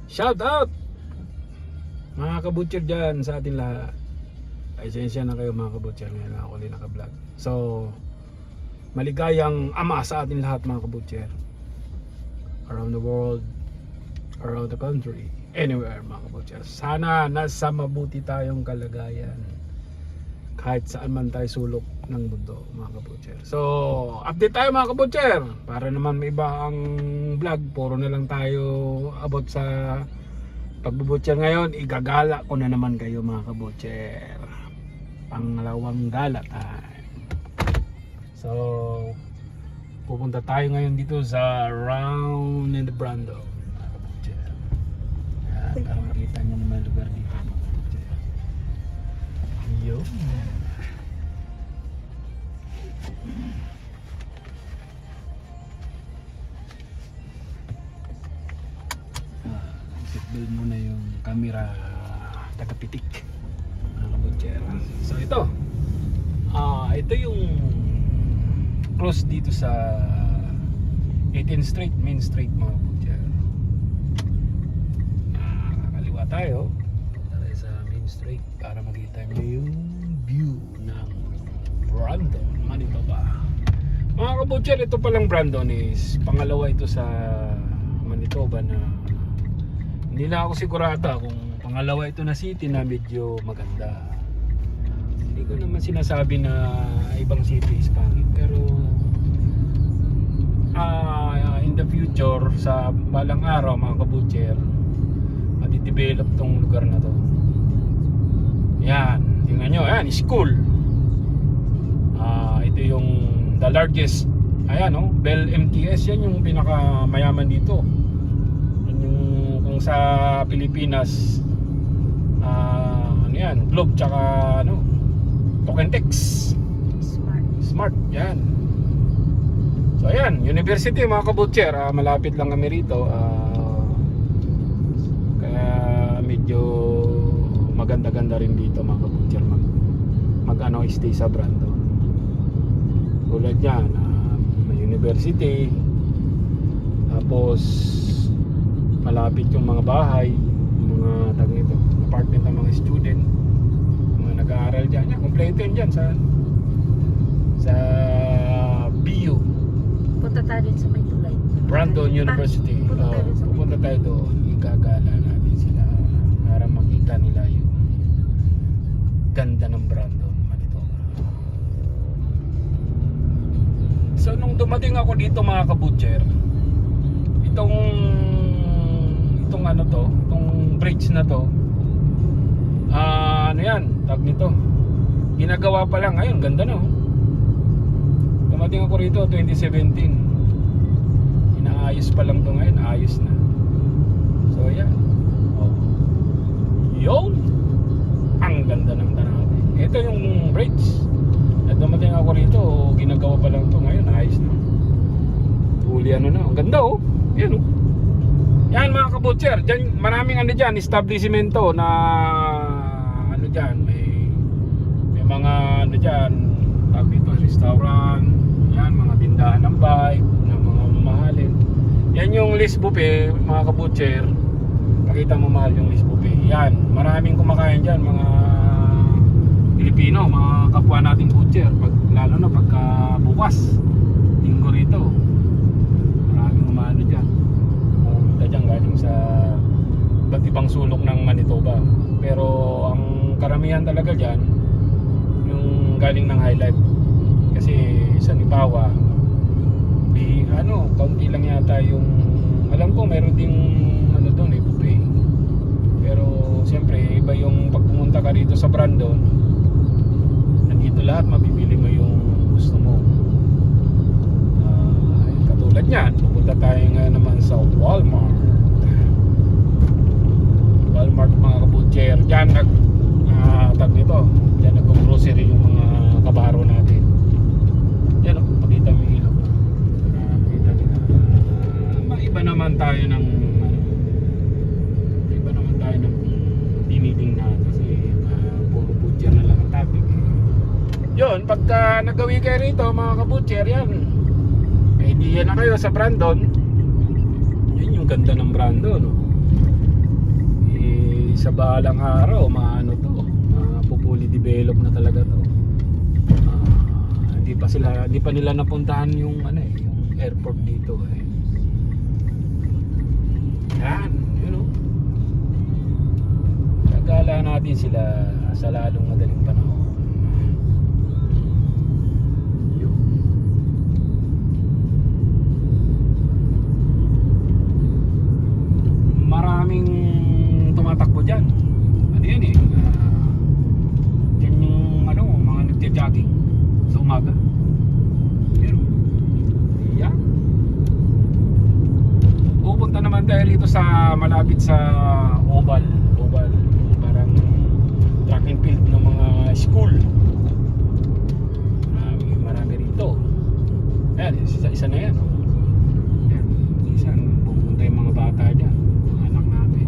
Shout out mga kabutcher dyan sa atin lahat. Pasensya na kayo mga kabutcher, ngayon ako ulit naka-vlog. So maligayang ama sa atin lahat mga kabutcher, around the world, around the country, anywhere mga kabutcher. Sana nasa mabuti tayong kalagayan kahit saan man tayo sulok ng mundo mga kabutcher. So update tayo mga kabutcher, para naman may iba ang vlog, puro na lang tayo about sa pagbubutcher ngayon. Igagala ko na naman kayo mga kabutcher, pangalawang gala time. So pupunta tayo ngayon dito sa Round in the Brando mga kabutcher. Yan, para makita nyo naman lugar dito mga kabutcher. Yun. Seatbelt muna yung camera, tagapitik mga kabutcher. So ito yung close dito sa 18th Street, Main Street mga kabutcher. Kakaliwa tayo sa Main Street para makita nyo yung view ng Brandon, Manitoba. Mga kabutcher, ito palang Brandon is pangalawa ito sa Manitoba na hindi na ako sigurado kung pangalawa ito na city na medyo maganda. Hindi ko naman sinasabi na ibang city is pangit, pero in the future, sa balang araw mga kabutcher, madidevelop tong lugar na to. Yan, tingnan nyo, yan, school. Ito yung the largest, ayan o, Bell MTS, yan yung pinakamayaman dito. Yan yung kung sa Pilipinas, ano yan, Globe tsaka ano, Tokentex Smart, yan. So ayan, university mga kabutcher, malapit lang kami rito, kaya medyo maganda-ganda rin dito mga kabutcher mag stay sa Brandon. Tulad yan, may university, tapos malapit yung mga bahay, yung mga apartment ng mga student, mga nag-aaral dyan. Yan, kompleto yun dyan sa BU. Punta tayo din sa may tulay. Brandon University. Pupunta tayo doon. Igagala natin sila para makita nila yung ganda ng Brandon, Manitoba. So nung dumating ako dito mga kabutcher, itong bridge na to, ano yan, tag nito, ginagawa pa lang. Ngayon, ganda na oh. Dumating ako rito 2017, inaayos pa lang to, ngayon ayos na. So yan, yun, ang ganda ng tanawin. Ito yung bridge at dumating ako rito, ginagawa pa lang to, ngayon ayos na. Huli ano na, ang ganda oh. Yan oh. Yan mga kabutcher, dyan, maraming ano dyan, establishmento na ano dyan, may mga ano dyan, tawag dito, restaurant, yan, mga tindahan ng bike, ng mga mamahalin. Yan yung Liz Buffet mga kabutcher, pakita mo mahal yung Liz Buffet. Yan, maraming kumakain dyan, mga Pilipino, mga kapwa nating butcher, lalo na pagka bukas, linggo rito, maraming umano dyan. Dyan galing sa iba't ibang sulok ng Manitoba, pero ang karamihan talaga dyan yung galing ng Highlight, kasi sa Nipawa kaunti lang yata yung alam ko, meron ding ano doon buffet, pero siyempre iba yung pag pumunta ka dito sa Brandon, nandito lahat, mabibili mo yung gusto mo. Katulad niyan, pupunta tayo nga naman sa Walmart mga kabutcher. Diyan tag nito, diyan nag-grocery yung mga kabaro natin. Yan o, pakita mo yung ilaw. Pakita nila. Iba naman tayo ng tinitingnan kasi puro butcher na lang ang topic. Yun, pagka nagawi kayo rito mga kabutcher, yan, may idea na kayo sa Brandon. Yun yung ganda ng Brandon no? sa bahalang araw, maano to, fully develop na talaga to. Hindi pa nila napuntahan yung yung airport dito eh. Yan, gagala natin sila sa lalong madaling panahon. Yun. Maraming tumatakbo dyan. Ano yan eh, dyan yung mga nagja-jogging sa umaga. Pero yan, pupunta naman tayo rito sa malapit sa Oval, parang track and field ng mga school. Marami rito. Ayan, isa na yan. Ayan, pupunta yung mga bata dyan, mga anak natin.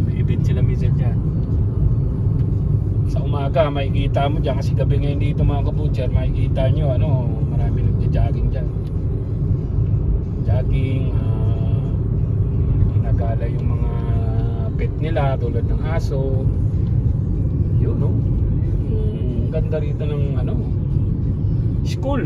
May event sila minsan dyan. Sa umaga makikita mo dyan, kasi gabi ngayon dito mga kabutcher, makikita nyo marami nagja-jogging dyan. Jogging, ginagala yung mga pet nila tulad ng aso. Yun ganda rito ng school.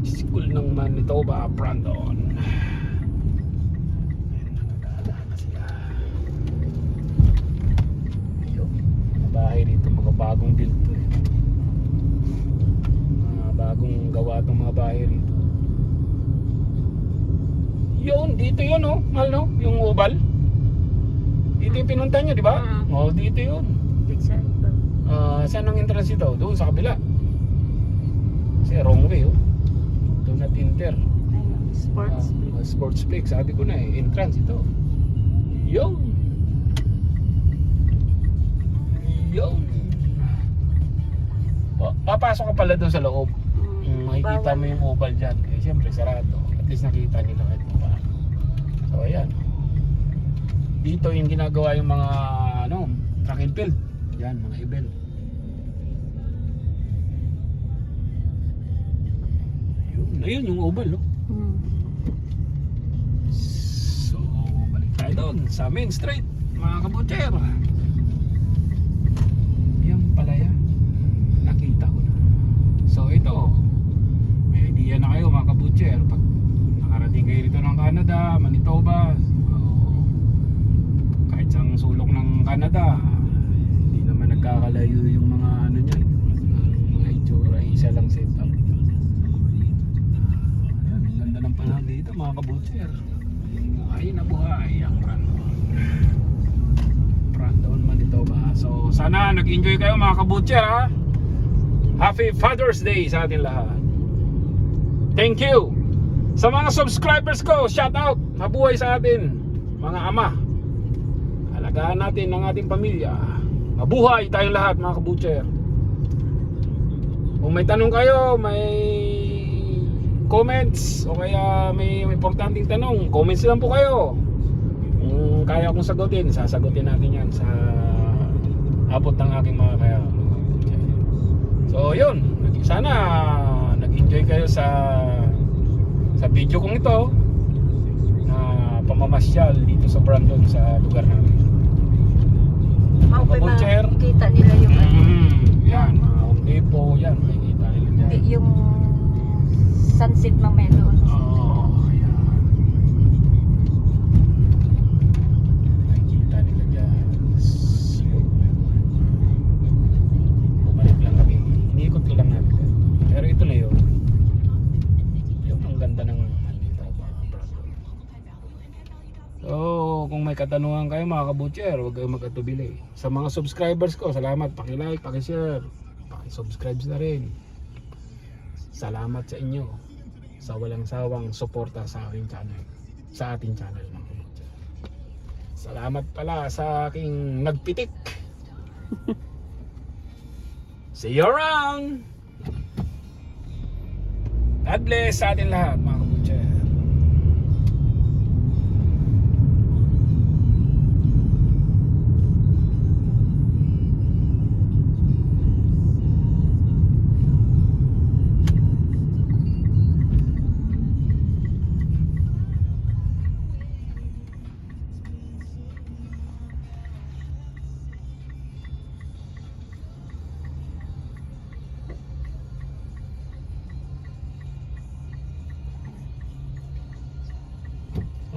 School ng Manitoba, Brandon. Bahay rito, mga bagong build to eh. Mga bagong gawa itong mga bahay rito. Yun, dito yun mahal yung Oval. Dito yung pinunta nyo, di ba? Dito yun. Saan ang entrance ito? Doon sa kabila. Kasi wrong way Do not enter. Sportsplex, sabi ko na entrance ito. Yun. Papasok ka pala doon sa loob. Makikita mo yung Oval dyan. Siyempre sarado. At least nakita nila kahit mo pa. So ayan. Dito yung ginagawa yung mga track and field. Yan, mga event. Ayun yung Oval So balik tayo doon sa Main Street, mga kabutcher. Nakita ko na. So ito, may idea na kayo mga kabutcher. Pag nakarating kayo rito ng Canada, Manitoba, kahit sang sulok ng Canada, hindi naman nagkakalayo yung mga niyan, mga itsura, isa lang setup. Ayan, ang ganda ng panahon dito mga kabutcher. Buhay na buhay ang Brandon, Manitoba. So sana nag-enjoy kayo mga kabutcher ha. Happy Father's Day sa atin lahat. Thank you sa mga subscribers ko. Shout out, mabuhay sa atin mga ama. Alagaan natin ang ating pamilya. Mabuhay tayong lahat mga kabutcher. Kung may tanong kayo, may comments, o kaya may importanteng tanong, comments lang po kayo. Kung kaya kong sagutin, sasagutin natin yan sa abot ng aking mga kaya. So yun, sana nag-enjoy kayo sa video kong ito na pamamasyal dito sa Brandon, sa lugar namin. Makikita nila yung yan, mga Home Depot, yan, makikita nila dyan. yung sunset mamaya doon. Yan. Makikita nila dyan. Bumalik lang kami. Iniikot ko lang namin. Pero ito na yun. Yung ang ganda ng Manitoba, Brandon. So, kung may katanungan kayo mga kabutcher, huwag kayong mag-atubili. Sa mga subscribers ko, salamat. Paki-like, paki-share, paki-subscribe na rin. Salamat sa inyo sa walang sawang suporta sa aking channel, sa ating channel mga kabutcher. Salamat pala sa aking nagpitik. See you around. God bless sa atin lahat mga kabutcher.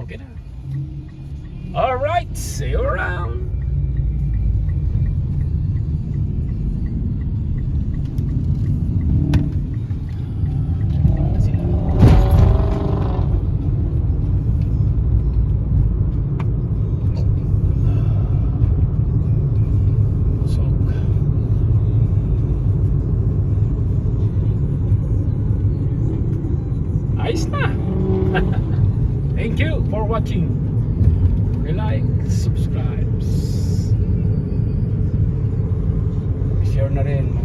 Okay na. Alright, see you around. Ayos na. Thank you for watching. Like, subscribe. Share na rin.